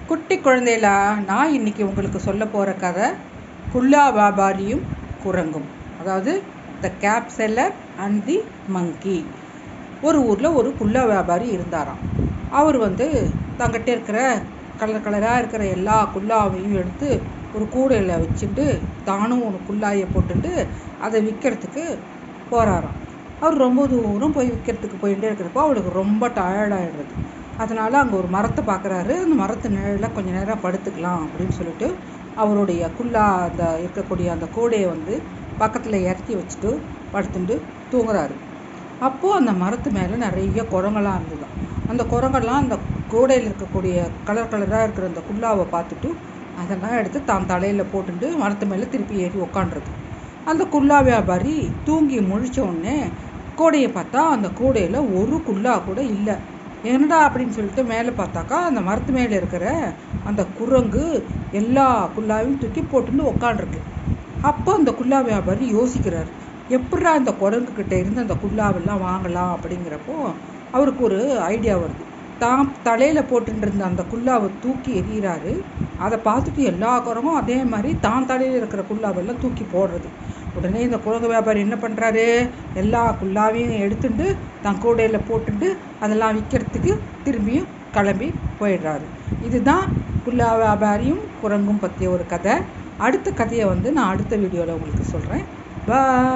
குட்டி குழந்தைகளா, நான் இன்னைக்கு உங்களுக்கு சொல்ல போகிற கதை குல்லா வியாபாரியும் குரங்கும். அதாவது த கேப் செல்லர் அண்ட் தி மங்கி. ஒரு ஊரில் ஒரு குல்லா வியாபாரி இருந்தாராம். அவர் தங்கிட்ட இருக்கிற கலர் கலராக இருக்கிற எல்லா குல்லாவையும் எடுத்து ஒரு கூடையில் வச்சுட்டு தானும் ஒரு குல்லாயை போட்டுட்டு அதை விற்கிறதுக்கு போகிறாராம். அவர் ரொம்ப தூரம் போய் விற்கிறதுக்கு போயிட்டே இருக்கிறப்போ அவருக்கு ரொம்ப டயர்டாகிடுறது. அதனால் அங்கே ஒரு மரத்தை பார்க்குறாரு. அந்த மரத்து நிழலில் கொஞ்சம் நேரம் படுத்துக்கலாம் அப்படின்னு சொல்லிட்டு அவருடைய குல்லா அந்த இருக்கக்கூடிய அந்த கூடையை பக்கத்தில் இறக்கி வச்சுட்டு படுத்துட்டு தூங்குறாரு. அப்போது அந்த மரத்து மேலே நிறைய குரங்கெல்லாம் இருந்தது. அந்த குரங்கெல்லாம் அந்த கூடையில் இருக்கக்கூடிய கலர் கலராக இருக்கிற அந்த குல்லாவை பார்த்துட்டு அதெல்லாம் எடுத்து தான் தலையில் போட்டுட்டு மரத்து மேலே திருப்பி ஏறி உக்காண்டுறது. அந்த குல்லா வியாபாரி தூங்கி முழிச்ச உடனே கூடையை பார்த்தா அந்த கூடையில் ஒரு குல்லா கூட இல்லை. என்னடா அப்படின்னு சொல்லிட்டு மேலே பார்த்தாக்கா அந்த மரத்து மேலே இருக்கிற அந்த குரங்கு எல்லா குல்லாவையும் தூக்கி போட்டுன்னு உக்காண்டிருக்கு. அப்போ அந்த குல்லா வியாபாரி யோசிக்கிறார், எப்படா இந்த குரங்கு கிட்ட இருந்து அந்த குல்லாவெல்லாம் வாங்கலாம் அப்படிங்கிறப்போ அவருக்கு ஒரு ஐடியா வருது. தான் தலையில் போட்டுட்டு இருந்த அந்த குல்லாவை தூக்கி எறிகிறாரு. அதை பார்த்துட்டு எல்லா குரங்கும் அதே மாதிரி தான் தலையில் இருக்கிற குல்லாவெல்லாம் தூக்கி போடுறது. உடனே இந்த குரங்கு வியாபாரி என்ன பண்ணுறாரு, எல்லா குல்லாவையும் எடுத்துட்டு தன் கூடையில் போட்டுட்டு அதெல்லாம் விற்கிறதுக்கு திரும்பியும் கிளம்பி போயிடுறாரு. இதுதான் குல்லா வியாபாரியும் குரங்கும் பற்றிய ஒரு கதை. அடுத்த கதையை நான் அடுத்த வீடியோவில் உங்களுக்கு சொல்கிறேன். பாய்.